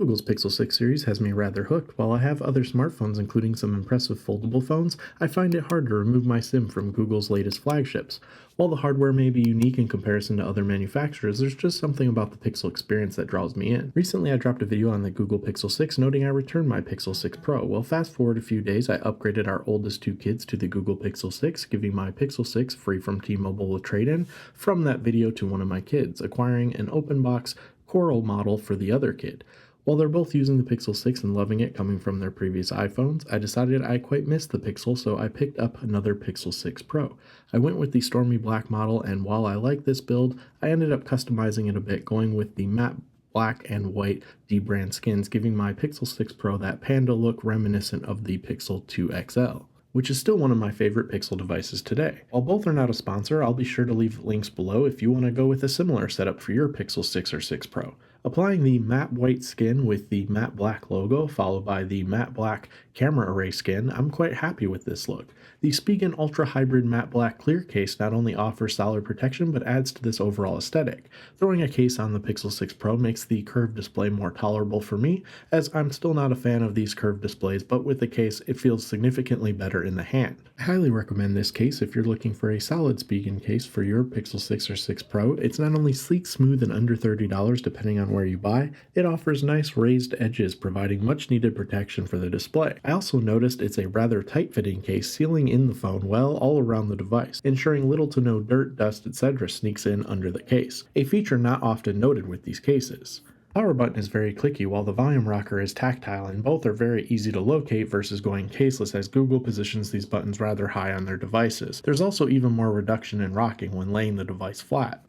Google's Pixel 6 series has me rather hooked. While I have other smartphones, including some impressive foldable phones, I find it hard to remove my SIM from Google's latest flagships. While the hardware may be unique in comparison to other manufacturers, there's just something about the Pixel experience that draws me in. Recently, I dropped a video on the Google Pixel 6 noting I returned my Pixel 6 Pro. Well, fast forward a few days, I upgraded our oldest two kids to the Google Pixel 6, giving my Pixel 6 free from T-Mobile with trade-in from that video to one of my kids, acquiring an open box Coral model for the other kid. While they're both using the Pixel 6 and loving it coming from their previous iPhones, I decided I quite missed the Pixel, so I picked up another Pixel 6 Pro. I went with the Stormy Black model, and while I like this build, I ended up customizing it a bit, going with the matte black and white D-brand skins, giving my Pixel 6 Pro that panda look reminiscent of the Pixel 2 XL, which is still one of my favorite Pixel devices today. While both are not a sponsor, I'll be sure to leave links below if you want to go with a similar setup for your Pixel 6 or 6 Pro. Applying the matte white skin with the matte black logo, followed by the matte black camera array skin, I'm quite happy with this look. The Spigen Ultra Hybrid Matte Black Clear case not only offers solid protection, but adds to this overall aesthetic. Throwing a case on the Pixel 6 Pro makes the curved display more tolerable for me, as I'm still not a fan of these curved displays, but with the case, it feels significantly better in the hand. I highly recommend this case if you're looking for a solid Spigen case for your Pixel 6 or 6 Pro. It's not only sleek, smooth, and under $30 depending on where you buy, it offers nice raised edges, providing much needed protection for the display. I also noticed it's a rather tight-fitting case, sealing in the phone well all around the device, ensuring little to no dirt, dust, etc. sneaks in under the case, a feature not often noted with these cases. The power button is very clicky while the volume rocker is tactile, and both are very easy to locate versus going caseless, as Google positions these buttons rather high on their devices. There's also even more reduction in rocking when laying the device flat.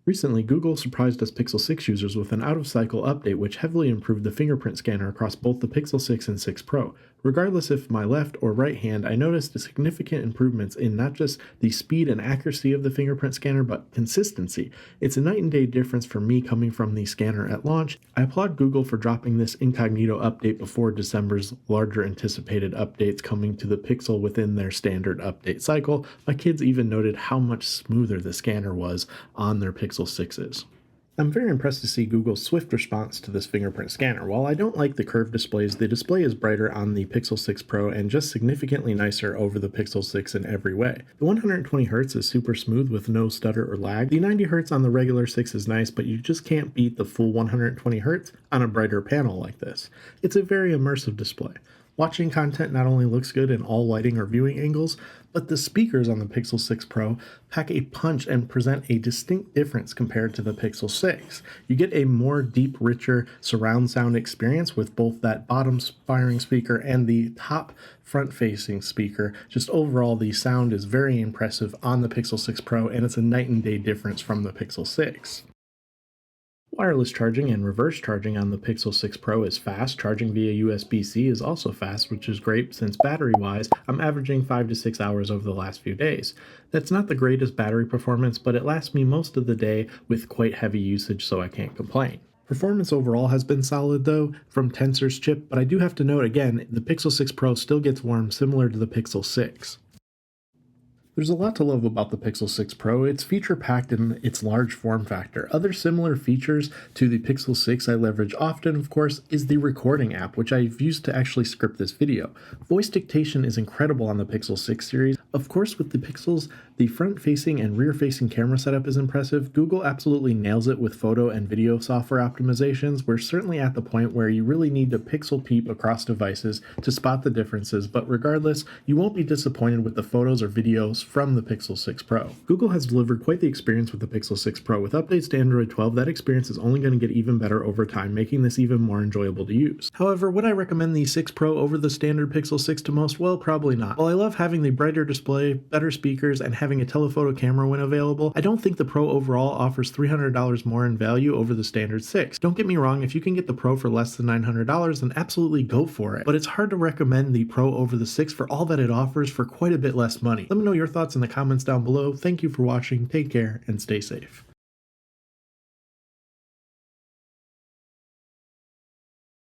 Recently, Google surprised us Pixel 6 users with an out-of-cycle update which heavily improved the fingerprint scanner across both the Pixel 6 and 6 Pro. Regardless if my left or right hand, I noticed significant improvements in not just the speed and accuracy of the fingerprint scanner, but consistency. It's a night and day difference for me coming from the scanner at launch. I applaud Google for dropping this incognito update before December's larger anticipated updates coming to the Pixel within their standard update cycle. My kids even noted how much smoother the scanner was on their Pixel 6s. I'm very impressed to see Google's swift response to this fingerprint scanner. While I don't like the curved displays, the display is brighter on the Pixel 6 Pro and just significantly nicer over the Pixel 6 in every way. The 120Hz is super smooth with no stutter or lag. The 90Hz on the regular 6 is nice, but you just can't beat the full 120Hz on a brighter panel like this. It's a very immersive display. Watching content not only looks good in all lighting or viewing angles, but the speakers on the Pixel 6 Pro pack a punch and present a distinct difference compared to the Pixel 6. You get a more deep, richer surround sound experience with both that bottom firing speaker and the top front-facing speaker. Just overall, the sound is very impressive on the Pixel 6 Pro, and it's a night and day difference from the Pixel 6. Wireless charging and reverse charging on the Pixel 6 Pro is fast. Charging via USB-C is also fast, which is great since battery-wise, I'm averaging 5 to 6 hours over the last few days. That's not the greatest battery performance, but it lasts me most of the day with quite heavy usage, so I can't complain. Performance overall has been solid though from Tensor's chip, but I do have to note again, the Pixel 6 Pro still gets warm similar to the Pixel 6. There's a lot to love about the Pixel 6 Pro. It's feature-packed in its large form factor. Other similar features to the Pixel 6 I leverage often, of course, is the recording app, which I've used to actually script this video. Voice dictation is incredible on the Pixel 6 series. Of course, with the Pixels, the front-facing and rear-facing camera setup is impressive. Google absolutely nails it with photo and video software optimizations. We're certainly at the point where you really need to pixel peep across devices to spot the differences, but regardless, you won't be disappointed with the photos or videos from the Pixel 6 Pro. Google has delivered quite the experience with the Pixel 6 Pro. With updates to Android 12, that experience is only going to get even better over time, making this even more enjoyable to use. However, would I recommend the 6 Pro over the standard Pixel 6 to most? Well, probably not. While I love having the brighter display, better speakers, and having a telephoto camera when available, I don't think the Pro overall offers $300 more in value over the standard 6. Don't get me wrong, if you can get the Pro for less than $900, then absolutely go for it. But it's hard to recommend the Pro over the 6 for all that it offers for quite a bit less money. Let me know your thoughts in the comments down below. Thank you for watching, take care, and stay safe.